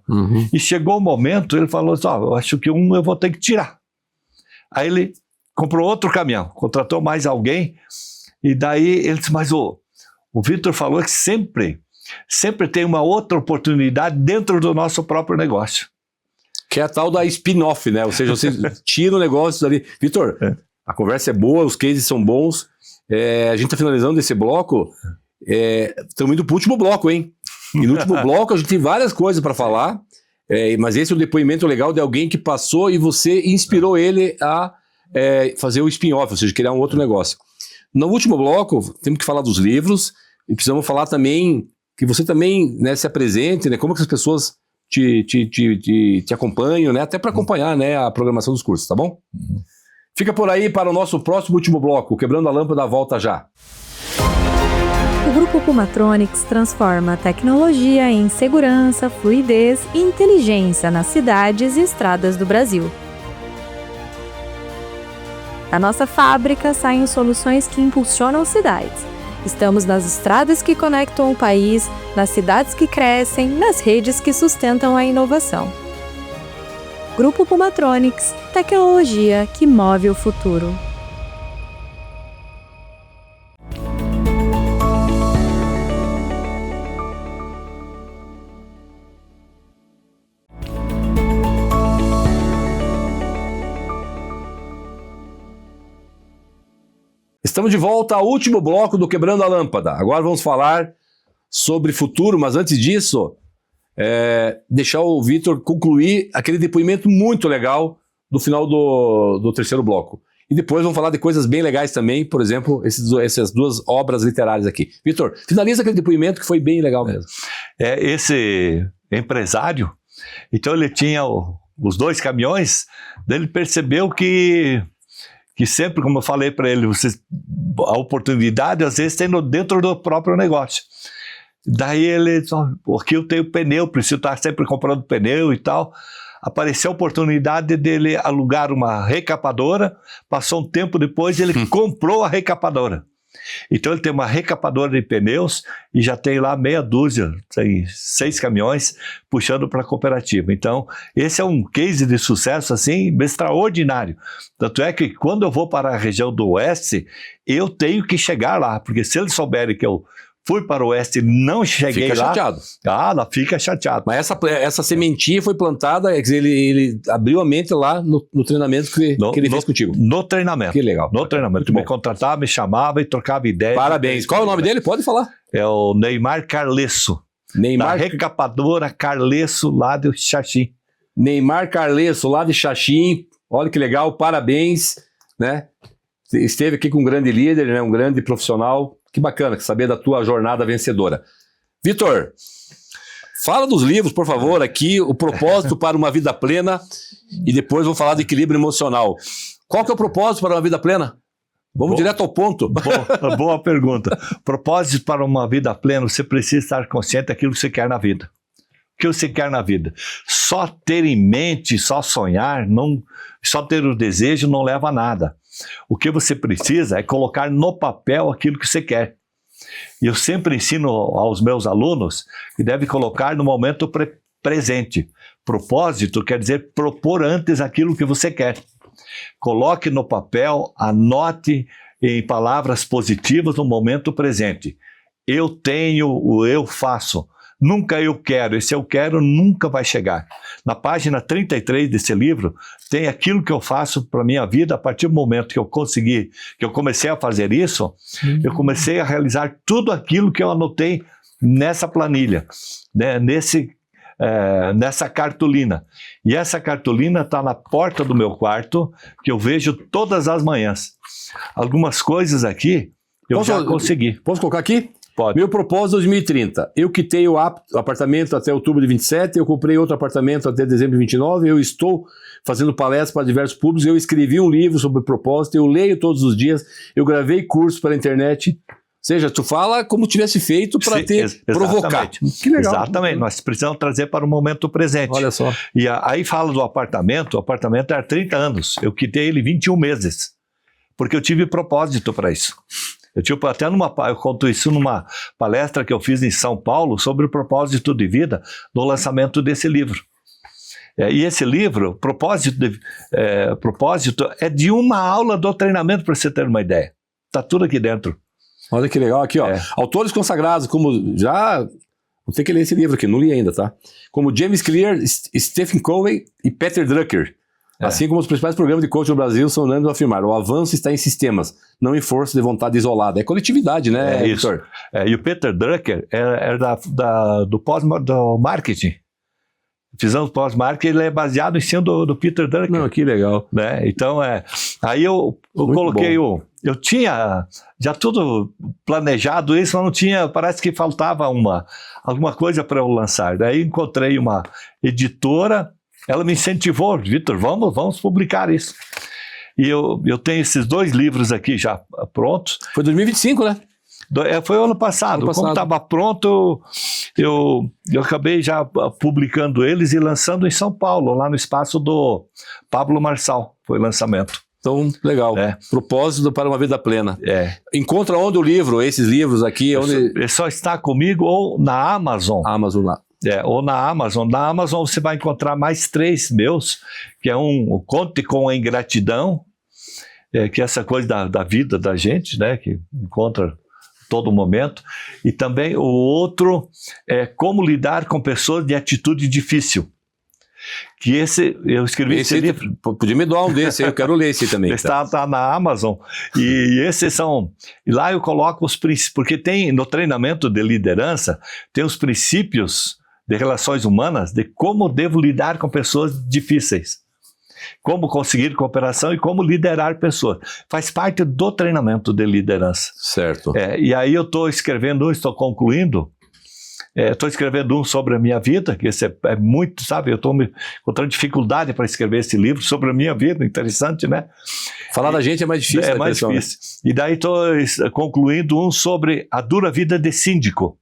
E chegou o momento, ele falou assim, eu acho que eu vou ter que tirar. Aí ele comprou outro caminhão, contratou mais alguém, e daí ele disse, mas o Vitor falou que sempre tem uma outra oportunidade dentro do nosso próprio negócio. Que é a tal da spin-off, né? Ou seja, você tira o negócio dali. Vitor, a conversa é boa, os cases são bons. A gente está finalizando esse bloco. Estamos indo para o último bloco, hein? E no último bloco a gente tem várias coisas para falar. Mas esse é um depoimento legal de alguém que passou e você inspirou ele a fazer o spin-off, ou seja, criar um outro negócio. No último bloco, temos que falar dos livros e precisamos falar também que você também, né, se apresente, né? Como que as pessoas te acompanham, né? Até para acompanhar, né, a programação dos cursos, tá bom? Fica por aí para o nosso próximo último bloco. Quebrando a Lâmpada volta já. O Grupo Pumatronics transforma a tecnologia em segurança, fluidez e inteligência nas cidades e estradas do Brasil. Da nossa fábrica saem soluções que impulsionam cidades Estamos nas estradas que conectam o país, nas cidades que crescem, nas redes que sustentam a inovação. Grupo Pumatronics, tecnologia que move o futuro. Estamos de volta ao último bloco do Quebrando a Lâmpada. Agora vamos falar sobre futuro, mas antes disso, deixar o Vitor concluir aquele depoimento muito legal do final do terceiro bloco. E depois vamos falar de coisas bem legais também, por exemplo, essas duas obras literárias aqui. Vitor, finaliza aquele depoimento que foi bem legal mesmo. Esse empresário, então ele tinha os 2 caminhões, daí ele percebeu que sempre, como eu falei para ele, a oportunidade às vezes tem dentro do próprio negócio. Daí ele disse, aqui eu tenho pneu, preciso estar sempre comprando pneu e tal. Apareceu a oportunidade dele alugar uma recapadora, passou um tempo depois ele comprou a recapadora. Então ele tem uma recapadora de pneus e já tem lá meia dúzia, tem 6 caminhões puxando para a cooperativa. Então esse é um case de sucesso assim extraordinário. Tanto é que quando eu vou para a região do Oeste, eu tenho que chegar lá, porque se eles souberem que eu fui para o Oeste e não cheguei fica lá... chateado. Ela fica chateado. Mas essa sementinha foi plantada, quer dizer, ele abriu a mente lá no treinamento que ele fez contigo. No treinamento. Que legal. No treinamento. Me contratava, me chamava e trocava ideia. Parabéns. Qual é o nome dele? Pode falar. É o Neymar Carlesso. Da recapadora Carlesso, lá de Xaxim. Neymar Carlesso, lá de Xaxim. Olha que legal, parabéns. Né? Esteve aqui com um grande líder, né? Um grande profissional. Que bacana saber da tua jornada vencedora. Vitor, fala dos livros, por favor, aqui, o propósito para uma vida plena, e depois vou falar de equilíbrio emocional. Qual que é o propósito para uma vida plena? Vamos direto ao ponto. Boa pergunta. Propósito para uma vida plena, você precisa estar consciente daquilo que você quer na vida. O que você quer na vida? Só ter em mente, só sonhar, só ter o desejo não leva a nada. O que você precisa é colocar no papel aquilo que você quer. E eu sempre ensino aos meus alunos que deve colocar no momento presente. Propósito quer dizer propor antes aquilo que você quer. Coloque no papel, anote em palavras positivas no momento presente. Eu tenho, eu faço. Nunca eu quero, esse eu quero nunca vai chegar. Na página 33 desse livro, tem aquilo que eu faço para a minha vida a partir do momento que eu comecei a fazer isso, eu comecei a realizar tudo aquilo que eu anotei nessa planilha, né, nessa cartolina. E essa cartolina está na porta do meu quarto, que eu vejo todas as manhãs. Algumas coisas aqui eu já consegui. Posso colocar aqui? Pode. Meu propósito 2030. Eu quitei o apartamento até outubro de 27, eu comprei outro apartamento até dezembro de 29, eu estou fazendo palestras para diversos públicos, eu escrevi um livro sobre propósito, eu leio todos os dias, eu gravei cursos para a internet. Ou seja, tu fala como tivesse feito para provocar. Que legal. Exatamente, nós precisamos trazer para o momento presente. Olha só. E aí fala do apartamento, o apartamento era 30 anos, eu quitei ele 21 meses, porque eu tive propósito para isso. Eu conto isso numa palestra que eu fiz em São Paulo sobre o propósito de vida no lançamento desse livro. E esse livro, propósito é de uma aula do treinamento, para você ter uma ideia. Está tudo aqui dentro. Olha que legal aqui, ó. Autores consagrados, como já... Vou ter que ler esse livro aqui, não li ainda, tá? Como James Clear, Stephen Covey e Peter Drucker. Assim como os principais programas de coaching no Brasil são unânimes a afirmar: o avanço está em sistemas, não em força de vontade isolada. É coletividade, né, Victor? E o Peter Drucker é do marketing. Fizemos pós-marketing, ele é baseado em cima do Peter Drucker. Não, que legal. Né? Então, aí eu coloquei eu tinha já tudo planejado isso, mas não tinha, parece que faltava alguma coisa para eu lançar. Daí encontrei uma editora. Ela me incentivou, Vitor, vamos publicar isso. E eu tenho esses 2 livros aqui já prontos. Foi 2025, né? Foi o ano passado. Como estava pronto, eu acabei já publicando eles e lançando em São Paulo, lá no espaço do Pablo Marçal, foi o lançamento. Então, legal. Propósito para uma vida plena. Encontra onde o livro, esses livros aqui? Onde... Ele só está comigo ou na Amazon. Amazon lá. Ou na Amazon. Na Amazon você vai encontrar mais 3 meus, que é um Conte com a Ingratidão, que é essa coisa da vida da gente, né, que encontra todo momento. E também o outro é Como Lidar com Pessoas de Atitude Difícil. Que eu escrevi esse livro. Podia me doar um desse, eu quero ler esse também. Está na Amazon. E esses são... E lá eu coloco os princípios, porque tem no treinamento de liderança, tem os princípios de relações humanas, de como devo lidar com pessoas difíceis. Como conseguir cooperação e como liderar pessoas. Faz parte do treinamento de liderança. Certo. E aí eu estou escrevendo, estou concluindo, estou escrevendo um sobre a minha vida, que esse é muito, sabe, eu estou encontrando dificuldade para escrever esse livro sobre a minha vida, interessante, né? Falar da gente é mais difícil. É mais difícil. Né? E daí estou concluindo um sobre a dura vida de síndico.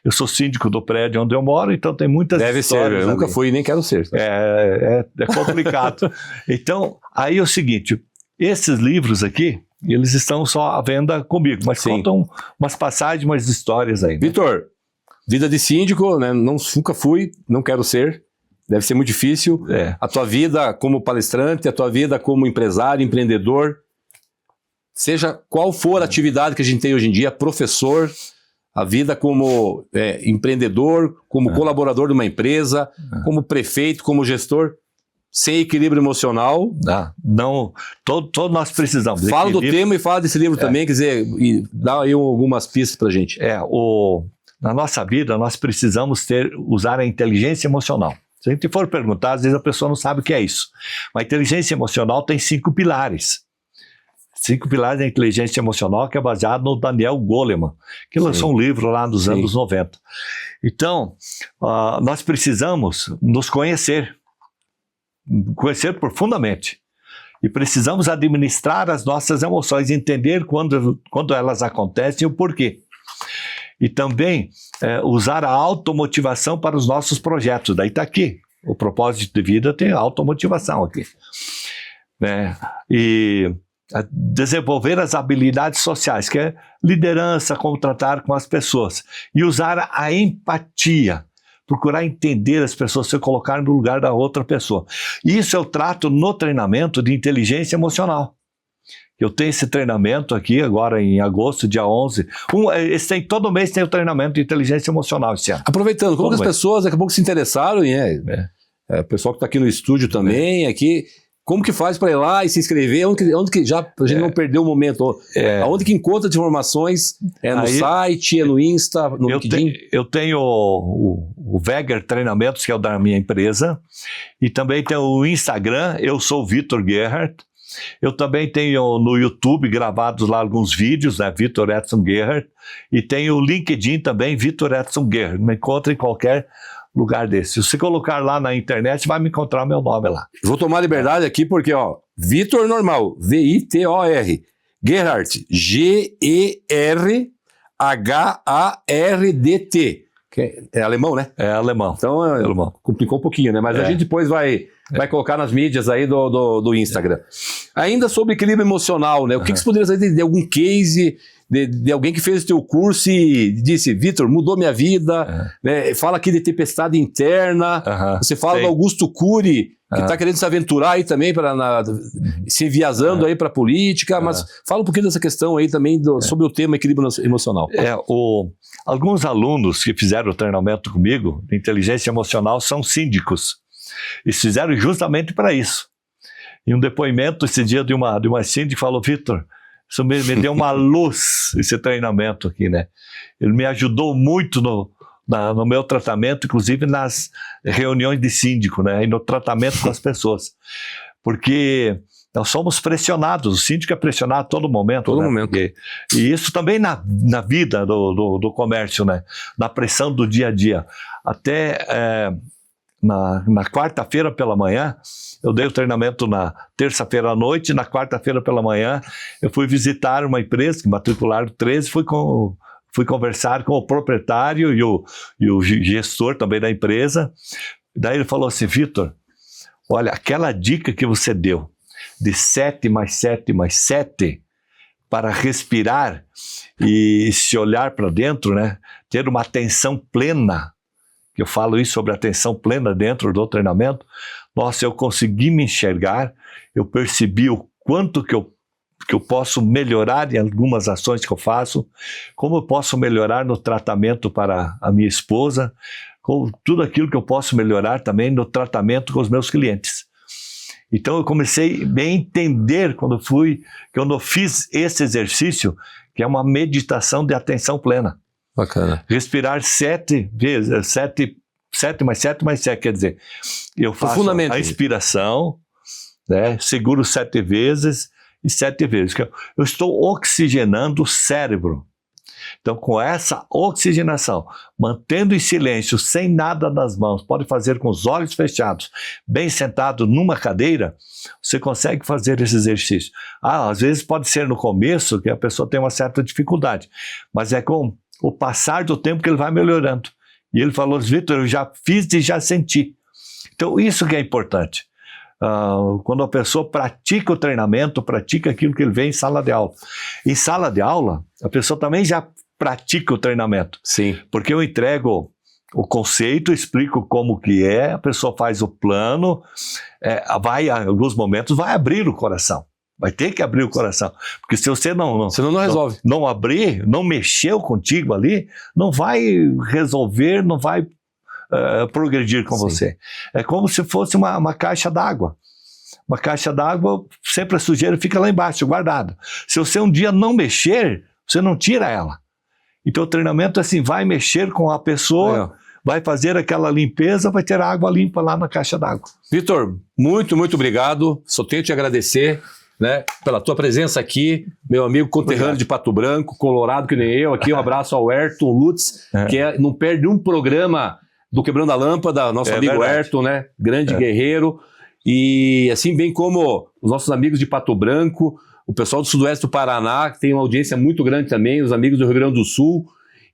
Eu sou síndico do prédio onde eu moro, então tem muitas histórias. Deve ser, eu nunca fui e nem quero ser. É complicado. Então, aí é o seguinte, esses livros aqui, eles estão só à venda comigo, mas contam umas passagens, umas histórias aí. Né? Vitor, vida de síndico, né? Nunca fui, não quero ser, deve ser muito difícil. A tua vida como palestrante, a tua vida como empresário, empreendedor, seja qual for a atividade que a gente tem hoje em dia, professor, a vida como empreendedor, como colaborador de uma empresa, como prefeito, como gestor, sem equilíbrio emocional. Não, todos nós precisamos. Fala do tema e fala desse livro também, quer dizer, e dá aí algumas pistas pra gente. Na nossa vida, nós precisamos usar a inteligência emocional. Se a gente for perguntar, às vezes a pessoa não sabe o que é isso. Mas a inteligência emocional tem 5 pilares. 5 pilares da inteligência emocional, que é baseado no Daniel Goleman, que lançou um livro lá nos anos 90. Então, nós precisamos nos conhecer profundamente. E precisamos administrar as nossas emoções, entender quando elas acontecem e o porquê. E também usar a automotivação para os nossos projetos. Daí está aqui. O propósito de vida tem automotivação aqui. E desenvolver as habilidades sociais, que é liderança, como tratar com as pessoas. E usar a empatia. Procurar entender as pessoas, se colocar no lugar da outra pessoa. Isso eu trato no treinamento de inteligência emocional. Eu tenho esse treinamento aqui agora em agosto, dia 11. Todo mês tem o treinamento de inteligência emocional esse ano. Aproveitando, como as pessoas daqui a pouco se interessaram, o pessoal que está aqui no estúdio também, aqui, como que faz para ir lá e se inscrever? Onde que já, para a gente não perder o momento, aonde que encontra as informações? No site, no Insta, no LinkedIn? Eu tenho o Weger Treinamentos, que é o da minha empresa, e também tem o Instagram, eu sou o Vitor Gerhardt. Eu também tenho no YouTube gravados lá alguns vídeos, né, Vitor Edson Gerhardt, e tenho o LinkedIn também, Vitor Edson Gerhardt. Me encontra em qualquer lugar desse. Se você colocar lá na internet, vai me encontrar meu nome lá. Vou tomar liberdade aqui porque, Vitor normal, V-I-T-O-R, Gerhardt, G-E-R-H-A-R-D-T. É alemão, né? É alemão. Então, alemão. Complicou um pouquinho, né? Mas a gente depois vai colocar nas mídias aí do Instagram. Ainda sobre equilíbrio emocional, né? O que você poderia saber de algum case de alguém que fez o teu curso e disse, Vitor, mudou minha vida, né? Fala aqui de tempestade interna, você fala do Augusto Cury, que está querendo se aventurar aí também, se enviesando aí para a política, mas fala um pouquinho dessa questão aí também sobre o tema equilíbrio emocional. Alguns alunos que fizeram o treinamento comigo, de inteligência emocional, são síndicos. E fizeram justamente para isso. Em um depoimento esse dia de uma síndica falou, Vitor, isso me deu uma luz, esse treinamento aqui, né? Ele me ajudou muito no meu tratamento, inclusive nas reuniões de síndico, né? E no tratamento com as pessoas. Porque nós somos pressionados, o síndico é pressionado a todo momento. Todo momento. E isso também na vida do comércio, né? Na pressão do dia a dia. Até na quarta-feira pela manhã, eu dei o treinamento na terça-feira à noite, na quarta-feira pela manhã, eu fui visitar uma empresa, que matricularam 13, fui conversar com o proprietário e o gestor também da empresa. Daí ele falou assim, Vitor, olha, aquela dica que você deu de 7 mais 7 mais 7 para respirar e se olhar para dentro, né? Ter uma atenção plena, que eu falo isso sobre atenção plena dentro do treinamento. Nossa, eu consegui me enxergar, eu percebi o quanto que eu posso melhorar em algumas ações que eu faço, como eu posso melhorar no tratamento para a minha esposa, com tudo aquilo que eu posso melhorar também no tratamento com os meus clientes. Então eu comecei a entender quando eu fiz esse exercício, que é uma meditação de atenção plena. Bacana. Respirar 7 vezes, 7 mais 7 mais 7, quer dizer, eu faço a inspiração, né, seguro 7 vezes e 7 vezes. Eu estou oxigenando o cérebro. Então, com essa oxigenação, mantendo em silêncio, sem nada nas mãos, pode fazer com os olhos fechados, bem sentado numa cadeira, você consegue fazer esse exercício. Às vezes pode ser no começo que a pessoa tem uma certa dificuldade, mas é com o passar do tempo que ele vai melhorando. E ele falou, Vitor, eu já fiz e já senti. Então, isso que é importante. Quando a pessoa pratica o treinamento, pratica aquilo que ele vê em sala de aula. Em sala de aula, a pessoa também já pratica o treinamento. Sim. Porque eu entrego o conceito, explico como que é, a pessoa faz o plano, em alguns momentos vai abrir o coração. Vai ter que abrir o coração. Porque se você senão não resolve. Não abrir, não mexeu contigo ali, não vai resolver, não vai progredir com você. É como se fosse uma caixa d'água. Uma caixa d'água, sempre a sujeira fica lá embaixo, guardada. Se você um dia não mexer, você não tira ela. Então o treinamento é assim, vai mexer com a pessoa, vai fazer aquela limpeza, vai ter água limpa lá na caixa d'água. Vitor, muito, muito obrigado. Só tenho que te agradecer, né, pela tua presença aqui, meu amigo conterrâneo de Pato Branco, colorado que nem eu aqui. Um abraço ao Ayrton Lutz, que não perde um programa do Quebrando a Lâmpada, nosso amigo verdade. Ayrton, né, grande guerreiro. E assim, bem como os nossos amigos de Pato Branco, o pessoal do Sudoeste do Paraná, que tem uma audiência muito grande também, os amigos do Rio Grande do Sul.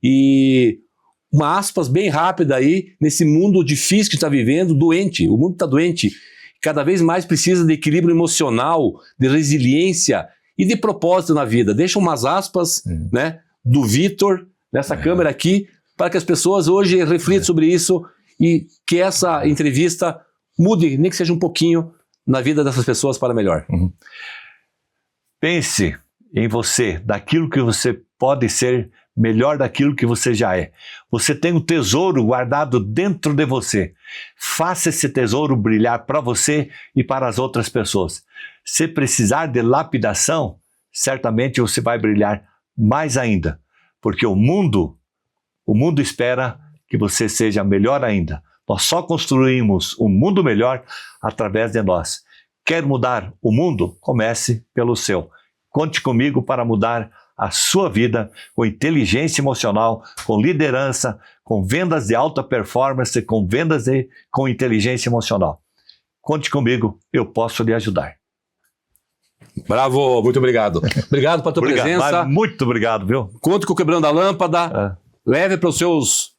E uma aspas bem rápida aí, nesse mundo difícil que está vivendo, doente. O mundo está doente. Cada vez mais precisa de equilíbrio emocional, de resiliência e de propósito na vida. Deixa umas aspas né, do Vitor nessa câmera aqui, para que as pessoas hoje reflitam sobre isso e que essa entrevista mude, nem que seja um pouquinho, na vida dessas pessoas para melhor. Pense em você, daquilo que você pode ser, melhor daquilo que você já é. Você tem um tesouro guardado dentro de você. Faça esse tesouro brilhar para você e para as outras pessoas. Se precisar de lapidação, certamente você vai brilhar mais ainda, porque o mundo espera que você seja melhor ainda. Nós só construímos um mundo melhor através de nós. Quer mudar o mundo? Comece pelo seu. Conte comigo para mudar a sua vida com inteligência emocional, com liderança, com vendas de alta performance, com inteligência emocional. Conte comigo, eu posso lhe ajudar. Bravo, muito obrigado. Obrigado pela tua presença. Muito obrigado, viu? Conte com o Quebrando a Lâmpada. Leve para os seus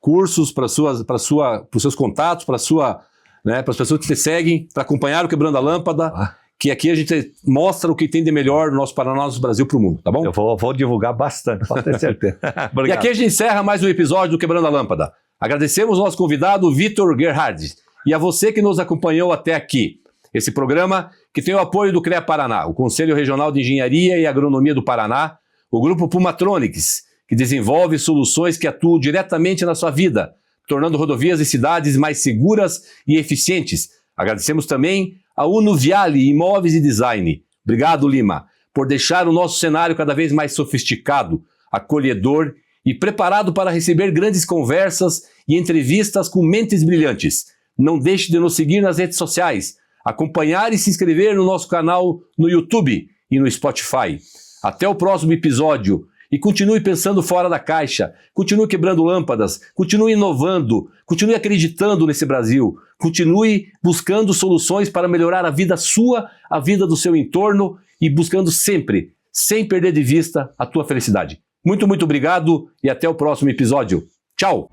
cursos, para os seus contatos, para as pessoas que te seguem, para acompanhar o Quebrando a Lâmpada, que aqui a gente mostra o que tem de melhor no nosso Paraná, no nosso Brasil, para o mundo, tá bom? Eu vou divulgar bastante, pode ter certeza. E aqui a gente encerra mais um episódio do Quebrando a Lâmpada. Agradecemos ao nosso convidado, Vitor Gerhard, e a você que nos acompanhou até aqui. Esse programa que tem o apoio do CREA Paraná, o Conselho Regional de Engenharia e Agronomia do Paraná, o Grupo Pumatronics, que desenvolve soluções que atuam diretamente na sua vida, tornando rodovias e cidades mais seguras e eficientes. Agradecemos também a Unuviale Imóveis e Design. Obrigado, Lima, por deixar o nosso cenário cada vez mais sofisticado, acolhedor e preparado para receber grandes conversas e entrevistas com mentes brilhantes. Não deixe de nos seguir nas redes sociais, acompanhar e se inscrever no nosso canal no YouTube e no Spotify. Até o próximo episódio. E continue pensando fora da caixa, continue quebrando lâmpadas, continue inovando, continue acreditando nesse Brasil, continue buscando soluções para melhorar a vida sua, a vida do seu entorno e buscando sempre, sem perder de vista, a tua felicidade. Muito, muito obrigado e até o próximo episódio. Tchau!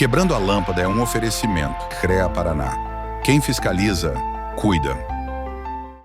Quebrando a Lâmpada é um oferecimento. CREA Paraná. Quem fiscaliza, cuida.